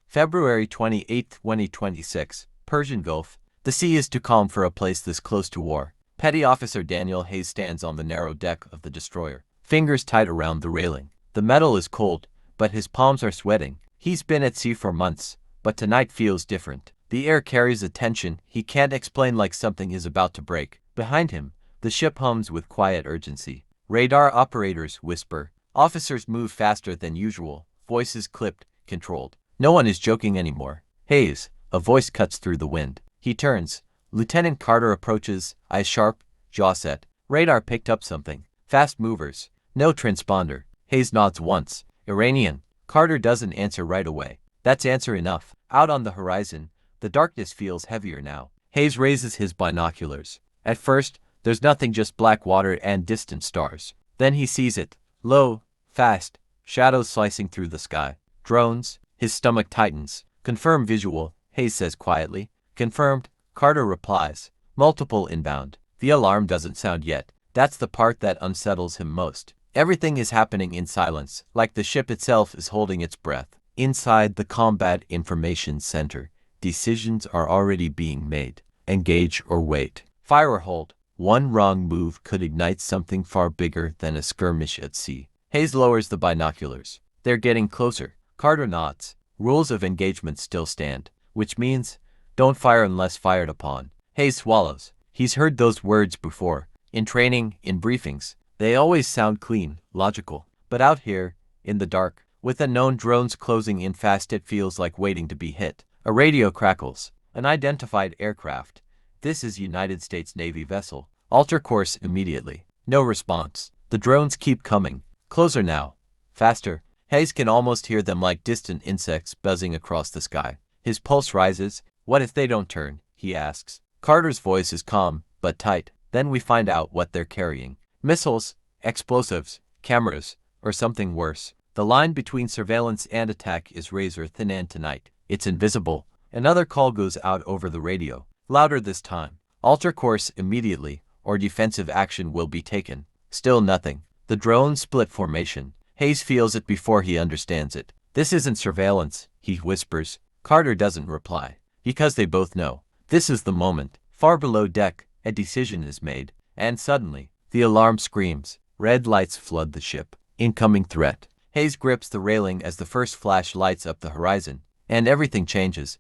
February 28, 2026, Persian Gulf. The sea is too calm for a place this close to war. Petty Officer Daniel Hayes stands on the narrow deck of the destroyer, fingers tight around the railing. The metal is cold, but his palms are sweating. He's been at sea for months, but tonight feels different. The air carries a tension he can't explain, like something is about to break. Behind him, the ship hums with quiet urgency. Radar operators whisper. Officers move faster than usual, voices clipped, controlled. No one is joking anymore. Hayes, a voice cuts through the wind. He turns. Lieutenant Carter approaches, eyes sharp, jaw set. Radar picked up something. Fast movers. No transponder. Hayes nods once. Iranian. Carter doesn't answer right away. That's answer enough. Out on the horizon, the darkness feels heavier now. Hayes raises his binoculars. At first, there's nothing, just black water and distant stars. Then he sees it. Low, fast, shadows slicing through the sky. Drones. His stomach tightens. Confirm visual, Hayes says quietly. Confirmed, Carter replies. Multiple inbound. The alarm doesn't sound yet. That's the part that unsettles him most. Everything is happening in silence, like the ship itself is holding its breath. Inside the Combat Information Center, decisions are already being made. Engage or wait. Fire or hold. One wrong move could ignite something far bigger than a skirmish at sea. Hayes lowers the binoculars. They're getting closer. Carter nods. Rules of engagement still stand, which means don't fire unless fired upon. Hayes swallows. He's heard those words before. In training, in briefings. They always sound clean, logical. But out here, in the dark, with unknown drones closing in fast, it feels like waiting to be hit. A radio crackles. Unidentified aircraft. This is United States Navy vessel. Alter course immediately. No response. The drones keep coming. Closer now. Faster. Hayes can almost hear them, like distant insects buzzing across the sky. His pulse rises. What if they don't turn? He asks. Carter's voice is calm, but tight. Then we find out what they're carrying. Missiles, explosives, cameras, or something worse. The line between surveillance and attack is razor thin, and tonight, it's invisible. Another call goes out over the radio. Louder this time. Alter course immediately, or defensive action will be taken. Still nothing. The drones split formation. Hayes feels it before he understands it. This isn't surveillance, he whispers. Carter doesn't reply. Because they both know. This is the moment. Far below deck, a decision is made. And suddenly, the alarm screams. Red lights flood the ship. Incoming threat. Hayes grips the railing as the first flash lights up the horizon. And everything changes.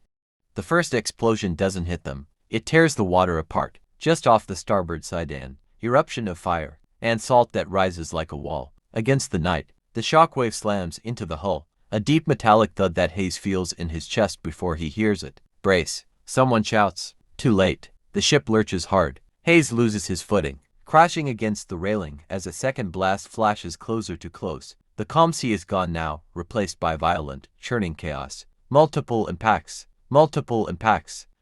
The first explosion doesn't hit them. It tears the water apart. Just off the starboard side, an eruption of fire. And salt that rises like a wall. Against the night. The shockwave slams into the hull, a deep metallic thud that Hayes feels in his chest before he hears it. Brace. Someone shouts. Too late. The ship lurches hard. Hayes loses his footing, crashing against the railing as a second blast flashes closer to close. The calm sea is gone now, replaced by violent, churning chaos. Multiple impacts,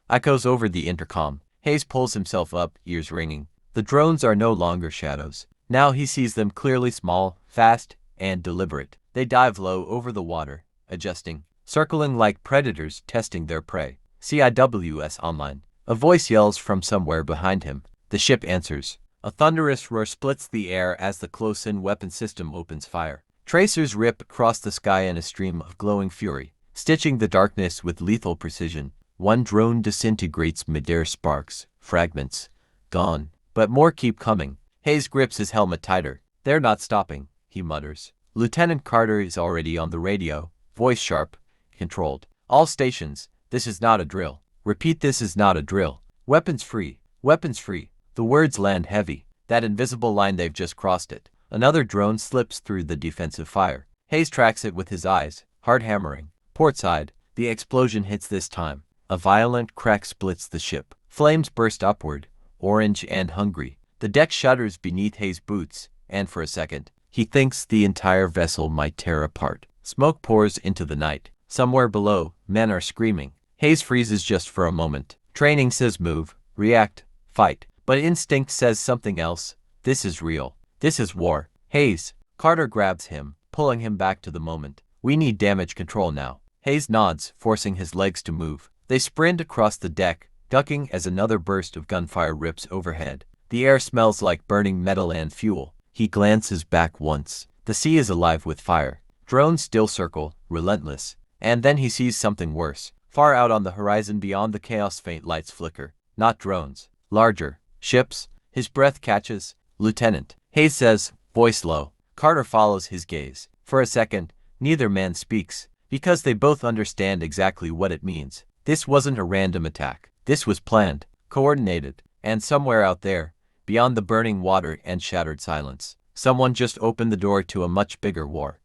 echoes over the intercom. Hayes pulls himself up, ears ringing. The drones are no longer shadows. Now he sees them clearly, small, fast, and deliberate. They dive low over the water, adjusting, circling like predators testing their prey. CIWS online. A voice yells from somewhere behind him. The ship answers. A thunderous roar splits the air as the close-in weapon system opens fire. Tracers rip across the sky in a stream of glowing fury, stitching the darkness with lethal precision. One drone disintegrates midair, sparks, fragments. Gone. But more keep coming. Hayes grips his helmet tighter. They're not stopping, he mutters. Lieutenant Carter is already on the radio, voice sharp, controlled. All stations, this is not a drill. Repeat, this is not a drill. Weapons free, weapons free. The words land heavy. That invisible line, they've just crossed it. Another drone slips through the defensive fire. Hayes tracks it with his eyes, heart hammering. Port side, the explosion hits this time. A violent crack splits the ship. Flames burst upward, orange and hungry. The deck shudders beneath Hayes' boots, and for a second, he thinks the entire vessel might tear apart. Smoke pours into the night. Somewhere below, men are screaming. Hayes freezes just for a moment. Training says move, react, fight. But instinct says something else. This is real. This is war. Hayes. Carter grabs him, pulling him back to the moment. We need damage control now. Hayes nods, forcing his legs to move. They sprint across the deck, ducking as another burst of gunfire rips overhead. The air smells like burning metal and fuel. He glances back once. The sea is alive with fire. Drones still circle, relentless. And then he sees something worse. Far out on the horizon beyond the chaos, faint lights flicker. Not drones. Larger. Ships. His breath catches. "Lieutenant," Hayes says, voice low. Carter follows his gaze. For a second, neither man speaks, because they both understand exactly what it means. This wasn't a random attack. This was planned, coordinated, and somewhere out there, beyond the burning water and shattered silence, someone just opened the door to a much bigger war.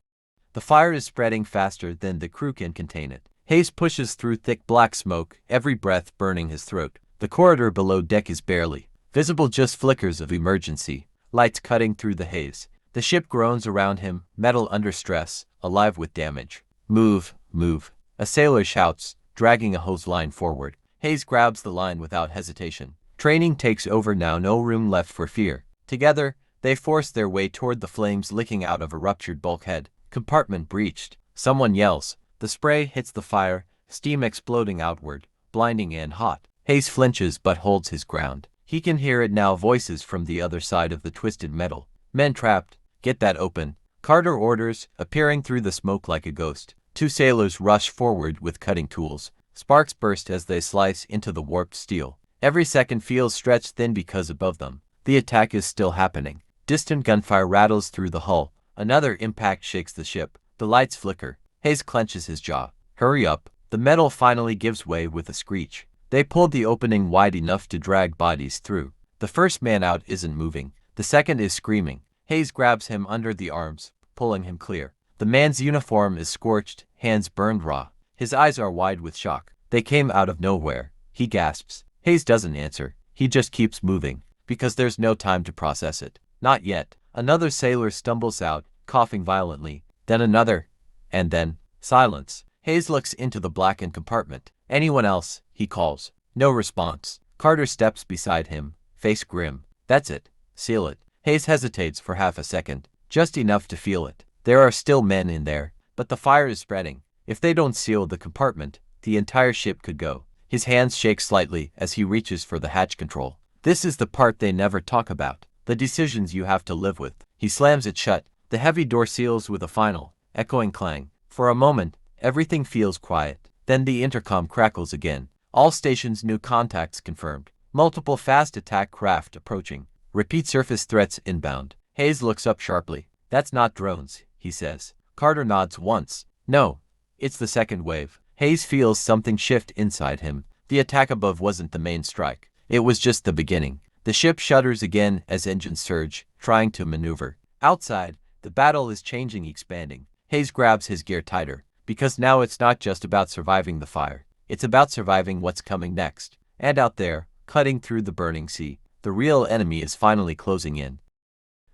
The fire is spreading faster than the crew can contain it. Hayes pushes through thick black smoke, every breath burning his throat. The corridor below deck is barely visible, just flickers of emergency lights cutting through the haze. The ship groans around him, metal under stress, alive with damage. "Move, move," a sailor shouts, dragging a hose line forward. Hayes grabs the line without hesitation. Training takes over now, no room left for fear. Together, they force their way toward the flames licking out of a ruptured bulkhead. Compartment breached. Someone yells. The spray hits the fire, steam exploding outward, blinding and hot. Hayes flinches but holds his ground. He can hear it now, voices from the other side of the twisted metal. "Men trapped. Get that open," Carter orders, appearing through the smoke like a ghost. Two sailors rush forward with cutting tools. Sparks burst as they slice into the warped steel. Every second feels stretched thin because above them, the attack is still happening. Distant gunfire rattles through the hull. Another impact shakes the ship. The lights flicker. Hayes clenches his jaw. "Hurry up." The metal finally gives way with a screech. They pulled the opening wide enough to drag bodies through. The first man out isn't moving. The second is screaming. Hayes grabs him under the arms, pulling him clear. The man's uniform is scorched, hands burned raw. His eyes are wide with shock. They came out of nowhere. He gasps. Hayes doesn't answer. He just keeps moving, because there's no time to process it. Not yet. Another sailor stumbles out, coughing violently. Then another. And then silence. Hayes looks into the blackened compartment. "Anyone else?" he calls. No response. Carter steps beside him, face grim. "That's it. Seal it." Hayes hesitates for half a second, just enough to feel it. There are still men in there, but the fire is spreading. If they don't seal the compartment, the entire ship could go. His hands shake slightly as he reaches for the hatch control. This is the part they never talk about. The decisions you have to live with. He slams it shut. The heavy door seals with a final, echoing clang. For a moment, everything feels quiet. Then the intercom crackles again. All stations, new contacts confirmed. Multiple fast attack craft approaching. Repeat surface threats inbound. Hayes looks up sharply. "That's not drones," he says. Carter nods once. "No, it's the second wave." Hayes feels something shift inside him. The attack above wasn't the main strike. It was just the beginning. The ship shudders again as engines surge, trying to maneuver. Outside, the battle is changing, expanding. Hayes grabs his gear tighter, because now it's not just about surviving the fire. It's about surviving what's coming next. And out there, cutting through the burning sea, the real enemy is finally closing in.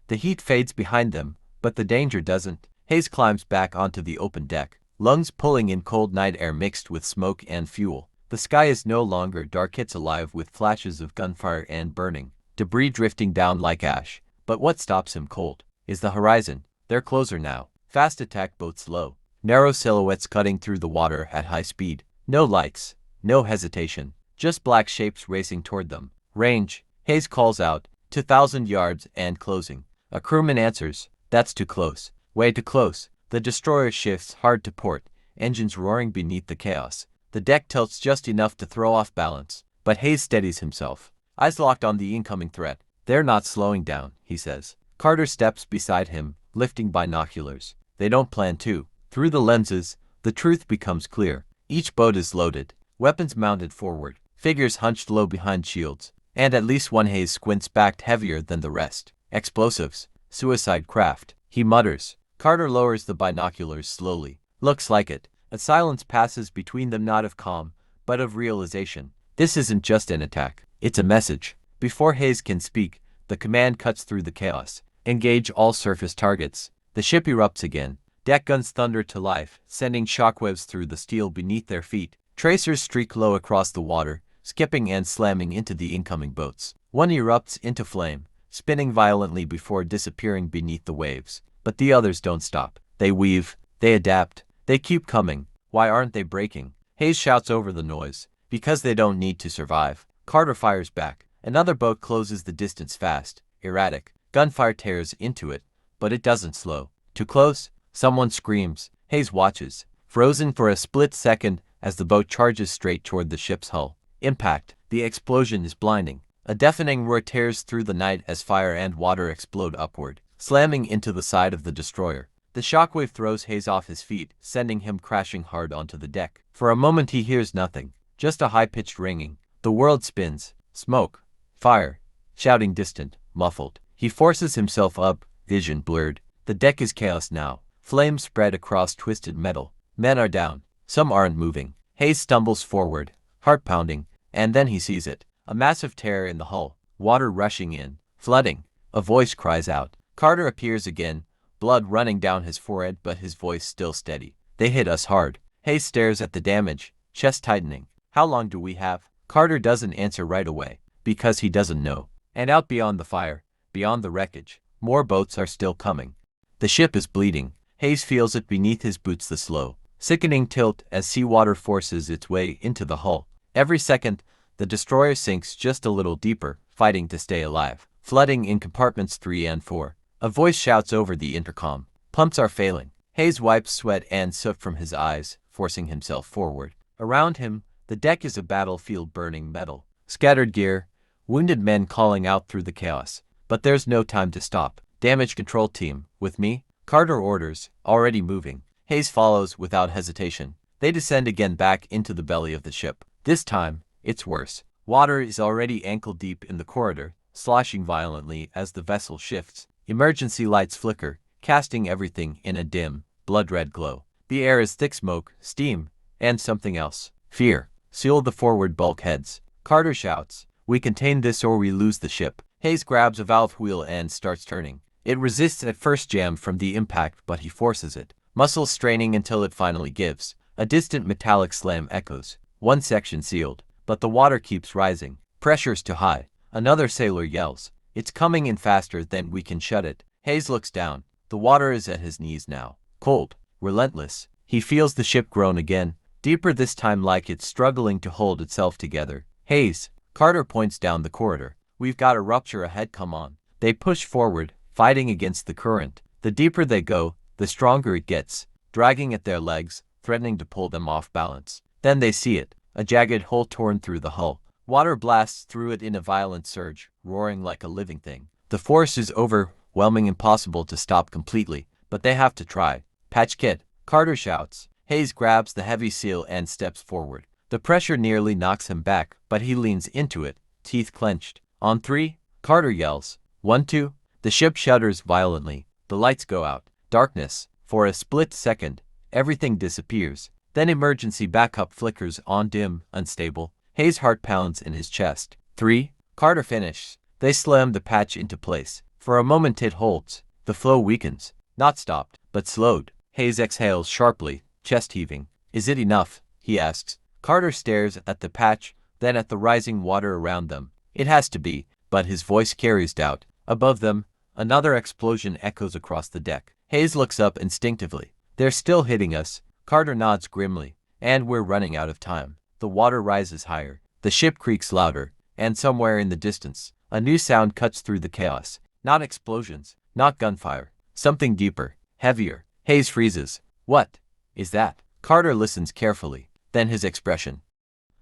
The heat fades behind them, but the danger doesn't. Hayes climbs back onto the open deck, lungs pulling in cold night air mixed with smoke and fuel. The sky is no longer dark, it's alive with flashes of gunfire and burning, debris drifting down like ash. But what stops him cold is the horizon. They're closer now. Fast attack boats low. Narrow silhouettes cutting through the water at high speed. No lights, no hesitation, just black shapes racing toward them. "Range," Hayes calls out, 2,000 yards and closing. A crewman answers, "That's too close." Way too close. The destroyer shifts hard to port, engines roaring beneath the chaos. The deck tilts just enough to throw off balance, but Hayes steadies himself. Eyes locked on the incoming threat. "They're not slowing down," he says. Carter steps beside him, lifting binoculars. They don't plan to. Through the lenses, the truth becomes clear. Each boat is loaded, weapons mounted forward, figures hunched low behind shields, and at least one Hayes squints back heavier than the rest. "Explosives. Suicide craft," he mutters. Carter lowers the binoculars slowly. "Looks like it." A silence passes between them, not of calm, but of realization. This isn't just an attack. It's a message. Before Hayes can speak, the command cuts through the chaos. "Engage all surface targets." The ship erupts again. Deck guns thunder to life, sending shockwaves through the steel beneath their feet. Tracers streak low across the water, skipping and slamming into the incoming boats. One erupts into flame, spinning violently before disappearing beneath the waves. But the others don't stop. They weave, they adapt, they keep coming. Why aren't they breaking? Hayes shouts over the noise. "Because they don't need to survive." Carter fires back. Another boat closes the distance fast, erratic. Gunfire tears into it, but it doesn't slow. Too close? Someone screams. Hayes watches. For frozen for a split second as the boat charges straight toward the ship's hull. Impact. The explosion is blinding. A deafening roar tears through the night as fire and water explode upward, slamming into the side of the destroyer. The shockwave throws Hayes off his feet, sending him crashing hard onto the deck. For a moment he hears nothing, just a high-pitched ringing. The world spins. Smoke. Fire. Shouting distant, muffled. He forces himself up, vision blurred. The deck is chaos now. Flames spread across twisted metal. Men are down. Some aren't moving. Hayes stumbles forward, heart pounding, and then he sees it. A massive tear in the hull. Water rushing in. Flooding. A voice cries out. Carter appears again, blood running down his forehead but his voice still steady. They hit us hard. Hayes stares at the damage, chest tightening. How long do we have? Carter doesn't answer right away, because he doesn't know. And out beyond the fire, beyond the wreckage, more boats are still coming. The ship is bleeding. Hayes feels it beneath his boots, the slow, sickening tilt as seawater forces its way into the hull. Every second, the destroyer sinks just a little deeper, fighting to stay alive, flooding in compartments 3 and 4. A voice shouts over the intercom. Pumps are failing. Hayes wipes sweat and soot from his eyes, forcing himself forward. Around him, the deck is a battlefield burning metal. Scattered gear, wounded men calling out through the chaos. But there's no time to stop. Damage control team, with me? Carter orders, already moving. Hayes follows without hesitation. They descend again back into the belly of the ship. This time, it's worse. Water is already ankle deep in the corridor, sloshing violently as the vessel shifts. Emergency lights flicker, casting everything in a dim, blood-red glow. The air is thick smoke, steam, and something else. Fear. Seal the forward bulkheads. Carter shouts, "We contain this or we lose the ship." Hayes grabs a valve wheel and starts turning. It resists at first, jammed from the impact, but he forces it. Muscles straining until it finally gives. A distant metallic slam echoes. One section sealed, but the water keeps rising. Pressure's too high. Another sailor yells. It's coming in faster than we can shut it. Hayes looks down. The water is at his knees now. Cold. Relentless. He feels the ship groan again. Deeper this time, like it's struggling to hold itself together. Hayes. Carter points down the corridor. We've got a rupture ahead, come on. They push forward, fighting against the current. The deeper they go, the stronger it gets, dragging at their legs, threatening to pull them off balance. Then they see it. A jagged hole torn through the hull. Water blasts through it in a violent surge, roaring like a living thing. The force is overwhelming, impossible to stop completely, but they have to try. Patch kit. Carter shouts. Hayes grabs the heavy seal and steps forward. The pressure nearly knocks him back, but he leans into it, teeth clenched. On 3, Carter yells. 1, 2. The ship shudders violently. The lights go out. Darkness. For a split second, everything disappears. Then emergency backup flickers on, dim, unstable. Hayes' heart pounds in his chest. 3. Carter finishes. They slam the patch into place. For a moment it holds. The flow weakens. Not stopped, but slowed. Hayes exhales sharply, chest heaving. Is it enough? He asks. Carter stares at the patch, then at the rising water around them. It has to be, but his voice carries doubt. Above them, another explosion echoes across the deck. Hayes looks up instinctively. They're still hitting us. Carter nods grimly. And we're running out of time. The water rises higher. The ship creaks louder. And somewhere in the distance, a new sound cuts through the chaos. Not explosions. Not gunfire. Something deeper. Heavier. Hayes freezes. What is that? Carter listens carefully. Then his expression.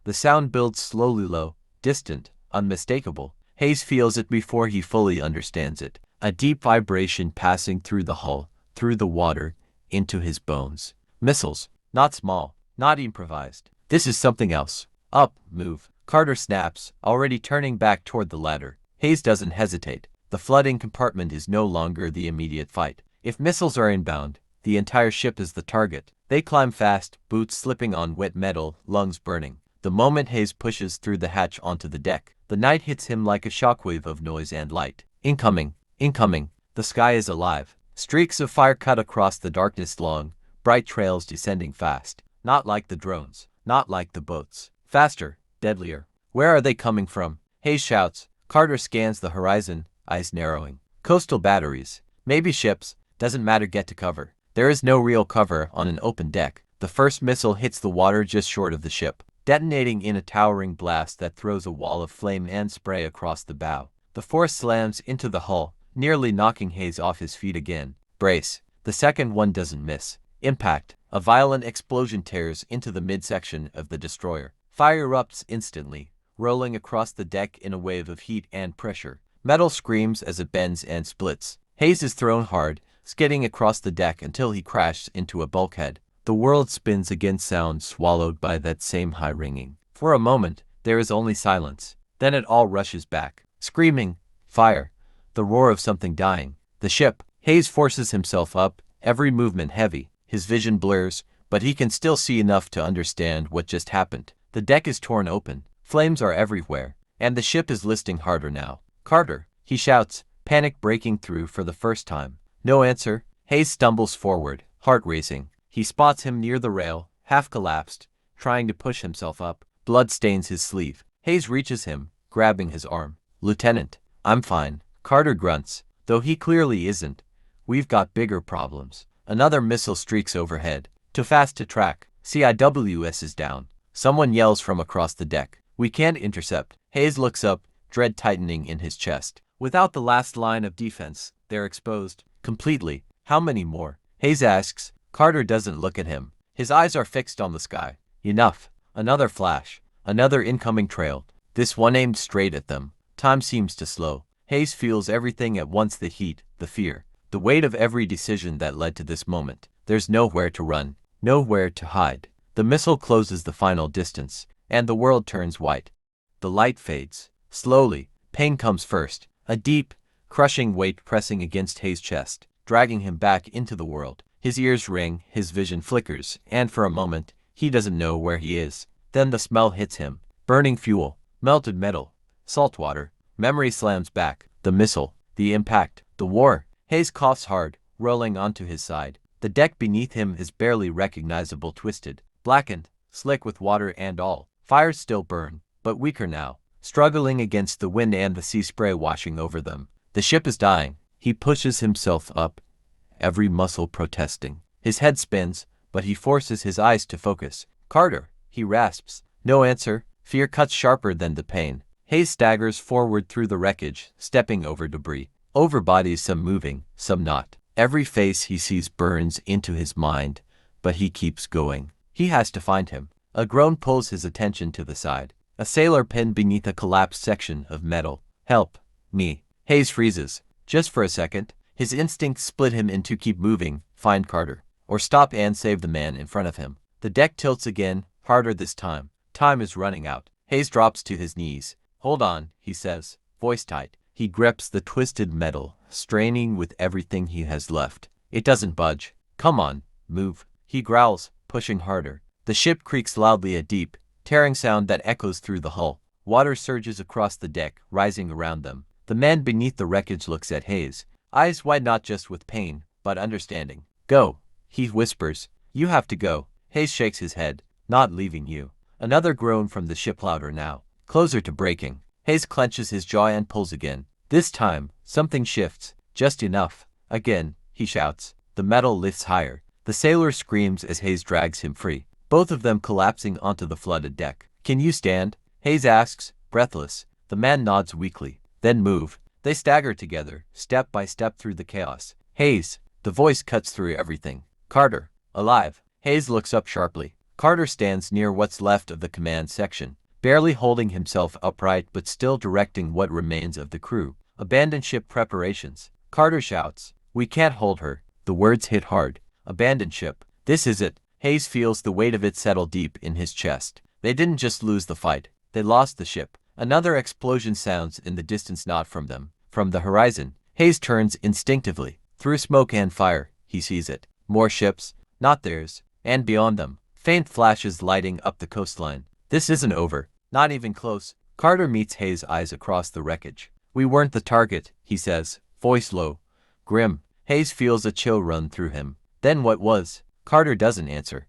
The sound builds slowly, low, distant, unmistakable. Hayes feels it before he fully understands it. A deep vibration passing through the hull, through the water, into his bones. Missiles. Not small. Not improvised. This is something else. Up, move. Carter snaps, already turning back toward the ladder. Hayes doesn't hesitate. The flooding compartment is no longer the immediate fight. If missiles are inbound, the entire ship is the target. They climb fast, boots slipping on wet metal, lungs burning. The moment Hayes pushes through the hatch onto the deck, the night hits him like a shockwave of noise and light. Incoming. Incoming. The sky is alive. Streaks of fire cut across the darkness, long, bright trails descending fast. Not like the drones. Not like the boats. Faster. Deadlier. Where are they coming from? Hayes shouts. Carter scans the horizon, eyes narrowing. Coastal batteries. Maybe ships. Doesn't matter, get to cover. There is no real cover on an open deck. The first missile hits the water just short of the ship, detonating in a towering blast that throws a wall of flame and spray across the bow. The force slams into the hull, nearly knocking Hayes off his feet again. Brace. The second one doesn't miss. Impact. A violent explosion tears into the midsection of the destroyer. Fire erupts instantly, rolling across the deck in a wave of heat and pressure. Metal screams as it bends and splits. Hayes is thrown hard, skidding across the deck until he crashes into a bulkhead. The world spins again, sound swallowed by that same high ringing. For a moment, there is only silence. Then it all rushes back. Screaming, fire, the roar of something dying. The ship. Hayes forces himself up, every movement heavy. His vision blurs, but he can still see enough to understand what just happened. The deck is torn open. Flames are everywhere, and the ship is listing harder now. Carter, he shouts, panic breaking through for the first time. No answer. Hayes stumbles forward, heart racing. He spots him near the rail, half collapsed, trying to push himself up. Blood stains his sleeve. Hayes reaches him, grabbing his arm. Lieutenant, I'm fine. Carter grunts, though he clearly isn't. We've got bigger problems. Another missile streaks overhead. Too fast to track. CIWS is down. Someone yells from across the deck. We can't intercept. Hayes looks up, dread tightening in his chest. Without the last line of defense, they're exposed. Completely. How many more? Hayes asks. Carter doesn't look at him. His eyes are fixed on the sky. Enough. Another flash. Another incoming trail. This one aimed straight at them. Time seems to slow. Hayes feels everything at once, the heat, the fear, the weight of every decision that led to this moment. There's nowhere to run, nowhere to hide. The missile closes the final distance, and the world turns white. The light fades. Slowly, pain comes first. A deep, crushing weight pressing against Hayes' chest, dragging him back into the world. His ears ring, his vision flickers, and for a moment, he doesn't know where he is. Then the smell hits him. Burning fuel, melted metal, salt water. Memory slams back. The missile, the impact, the war. Hayes coughs hard, rolling onto his side. The deck beneath him is barely recognizable, twisted, blackened, slick with water and all. Fires still burn, but weaker now, struggling against the wind and the sea spray washing over them. The ship is dying. He pushes himself up, every muscle protesting. His head spins, but he forces his eyes to focus. Carter, he rasps. No answer. Fear cuts sharper than the pain. Hayes staggers forward through the wreckage, stepping over debris. Over bodies, some moving, some not. Every face he sees burns into his mind, but he keeps going. He has to find him. A groan pulls his attention to the side. A sailor pinned beneath a collapsed section of metal. Help me. Hayes freezes. Just for a second, his instincts split him into keep moving, find Carter, or stop and save the man in front of him. The deck tilts again, harder this time. Time is running out. Hayes drops to his knees. Hold on, he says, voice tight. He grips the twisted metal, straining with everything he has left. It doesn't budge. Come on, move. He growls, pushing harder. The ship creaks loudly, a deep, tearing sound that echoes through the hull. Water surges across the deck, rising around them. The man beneath the wreckage looks at Hayes, eyes wide not just with pain, but understanding. Go, he whispers. You have to go. Hayes shakes his head. Not leaving you. Another groan from the ship, louder now, closer to breaking. Hayes clenches his jaw and pulls again. This time, something shifts, just enough. Again, he shouts. The metal lifts higher. The sailor screams as Hayes drags him free, both of them collapsing onto the flooded deck. Can you stand? Hayes asks, breathless. The man nods weakly. Then move. They stagger together, step by step through the chaos. Hayes, the voice cuts through everything. Carter, alive. Hayes looks up sharply. Carter stands near what's left of the command section, barely holding himself upright but still directing what remains of the crew. Abandon ship preparations. Carter shouts. We can't hold her. The words hit hard. Abandon ship. This is it. Hayes feels the weight of it settle deep in his chest. They didn't just lose the fight. They lost the ship. Another explosion sounds in the distance, not from them. From the horizon. Hayes turns instinctively. Through smoke and fire, he sees it. More ships. Not theirs. And beyond them, faint flashes lighting up the coastline. This isn't over. Not even close. Carter meets Hayes' eyes across the wreckage. We weren't the target, he says, voice low, grim. Hayes feels a chill run through him. Then what was? Carter doesn't answer.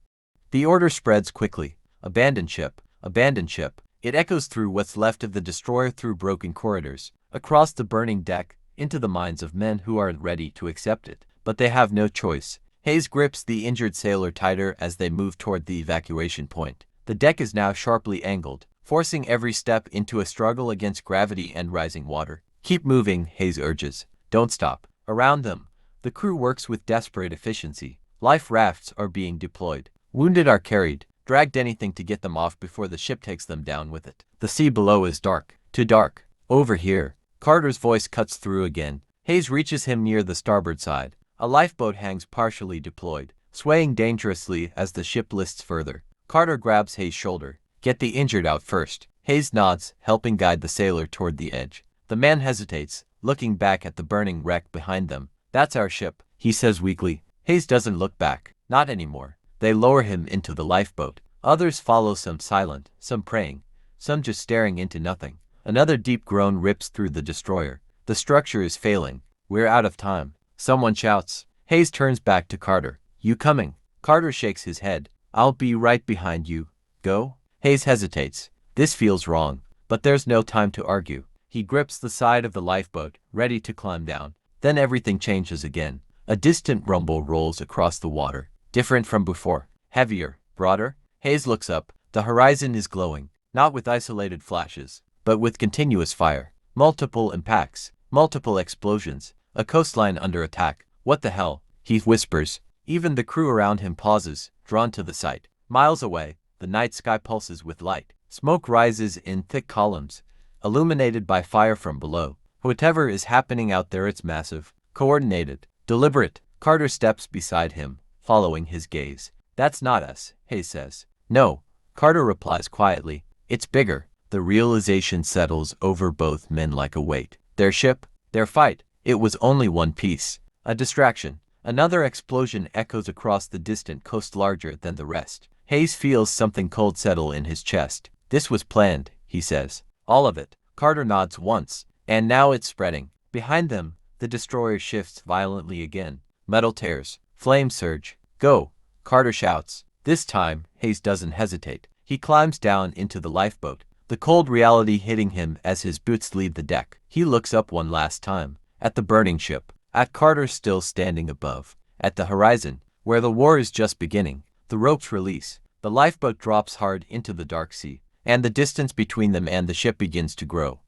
The order spreads quickly. Abandon ship. Abandon ship. It echoes through what's left of the destroyer, through broken corridors, across the burning deck, into the minds of men who are ready to accept it. But they have no choice. Hayes grips the injured sailor tighter as they move toward the evacuation point. The deck is now sharply angled, forcing every step into a struggle against gravity and rising water. Keep moving, Hayes urges. Don't stop. Around them, the crew works with desperate efficiency. Life rafts are being deployed. Wounded are carried, dragged anything to get them off before the ship takes them down with it. The sea below is dark. Too dark. Over here. Carter's voice cuts through again. Hayes reaches him near the starboard side. A lifeboat hangs partially deployed, swaying dangerously as the ship lists further. Carter grabs Hayes' shoulder. Get the injured out first. Hayes nods, helping guide the sailor toward the edge. The man hesitates, looking back at the burning wreck behind them. That's our ship, he says weakly. Hayes doesn't look back. Not anymore. They lower him into the lifeboat. Others follow, some silent, some praying, some just staring into nothing. Another deep groan rips through the destroyer. The structure is failing. We're out of time. Someone shouts. Hayes turns back to Carter. You coming? Carter shakes his head. I'll be right behind you. Go? Hayes hesitates. This feels wrong, but there's no time to argue. He grips the side of the lifeboat, ready to climb down. Then everything changes again. A distant rumble rolls across the water. Different from before. Heavier. Broader. Hayes looks up. The horizon is glowing. Not with isolated flashes, but with continuous fire. Multiple impacts. Multiple explosions. A coastline under attack. What the hell? He whispers. Even the crew around him pauses, drawn to the sight. Miles away, the night sky pulses with light. Smoke rises in thick columns, illuminated by fire from below. Whatever is happening out there, it's massive, coordinated, deliberate. Carter steps beside him, following his gaze. That's not us, Hayes says. No, Carter replies quietly. It's bigger. The realization settles over both men like a weight. Their ship, their fight, it was only one piece. A distraction. Another explosion echoes across the distant coast, larger than the rest. Hayes feels something cold settle in his chest. This was planned, he says. All of it. Carter nods once, and now it's spreading. Behind them, the destroyer shifts violently again. Metal tears. Flames surge. Go! Carter shouts. This time, Hayes doesn't hesitate. He climbs down into the lifeboat, the cold reality hitting him as his boots leave the deck. He looks up one last time, at the burning ship, at Carter still standing above, at the horizon, where the war is just beginning. The ropes release. The lifeboat drops hard into the dark sea, and the distance between them and the ship begins to grow.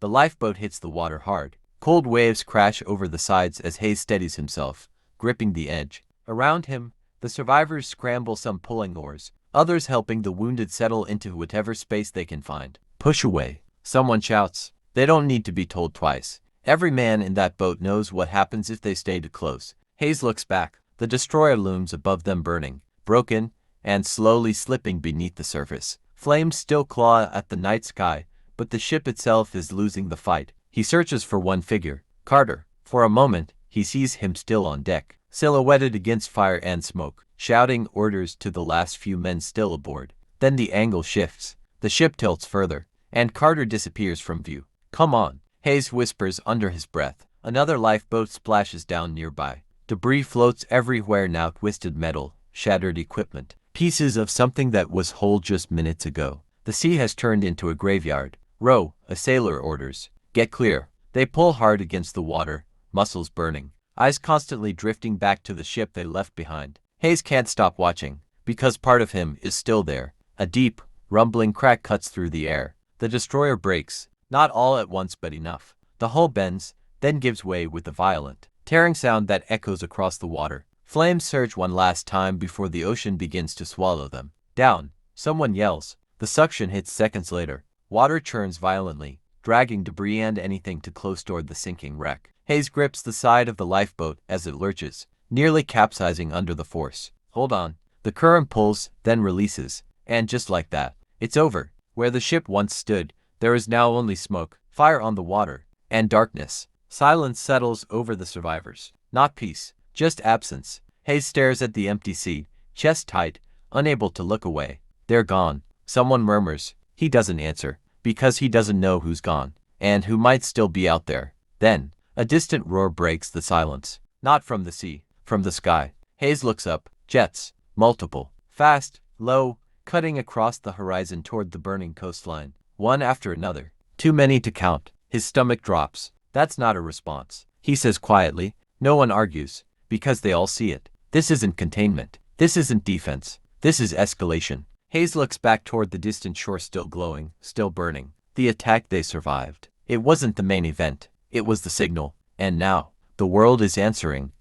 The lifeboat hits the water hard. Cold waves crash over the sides as Hayes steadies himself, gripping the edge. Around him, the survivors scramble, some pulling oars, others helping the wounded settle into whatever space they can find. Push away. Someone shouts. They don't need to be told twice. Every man in that boat knows what happens if they stay too close. Hayes looks back. The destroyer looms above them, burning, broken, and slowly slipping beneath the surface. Flames still claw at the night sky, but the ship itself is losing the fight. He searches for one figure, Carter. For a moment, he sees him still on deck, silhouetted against fire and smoke, shouting orders to the last few men still aboard. Then the angle shifts. The ship tilts further, and Carter disappears from view. Come on, Hayes whispers under his breath. Another lifeboat splashes down nearby. Debris floats everywhere now, twisted metal, shattered equipment, pieces of something that was whole just minutes ago. The sea has turned into a graveyard. Row, a sailor orders. Get clear. They pull hard against the water, muscles burning, eyes constantly drifting back to the ship they left behind. Hayes can't stop watching, because part of him is still there. A deep, rumbling crack cuts through the air. The destroyer breaks, not all at once but enough. The hull bends, then gives way with a violent, tearing sound that echoes across the water. Flames surge one last time before the ocean begins to swallow them. Down, someone yells. The suction hits seconds later. Water churns violently, dragging debris and anything too close toward the sinking wreck. Hayes grips the side of the lifeboat as it lurches, nearly capsizing under the force. Hold on. The current pulls, then releases, and just like that, it's over. Where the ship once stood, there is now only smoke, fire on the water, and darkness. Silence settles over the survivors. Not peace, just absence. Hayes stares at the empty sea, chest tight, unable to look away. They're gone. Someone murmurs. He doesn't answer, because he doesn't know who's gone, and who might still be out there. Then, a distant roar breaks the silence. Not from the sea, from the sky. Hayes looks up. Jets. Multiple. Fast, low, cutting across the horizon toward the burning coastline. One after another. Too many to count. His stomach drops. That's not a response, he says quietly. No one argues, because they all see it. This isn't containment. This isn't defense. This is escalation. Hayes looks back toward the distant shore, still glowing, still burning. The attack they survived. It wasn't the main event. It was the signal. And now, the world is answering.